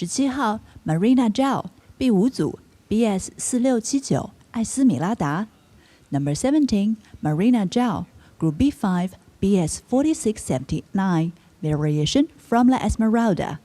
17号 Marina Zhao 第5组 BS4679 艾斯米拉达 Number 17 Marina Zhao Group B5 BS4679 Variation from La Esmeralda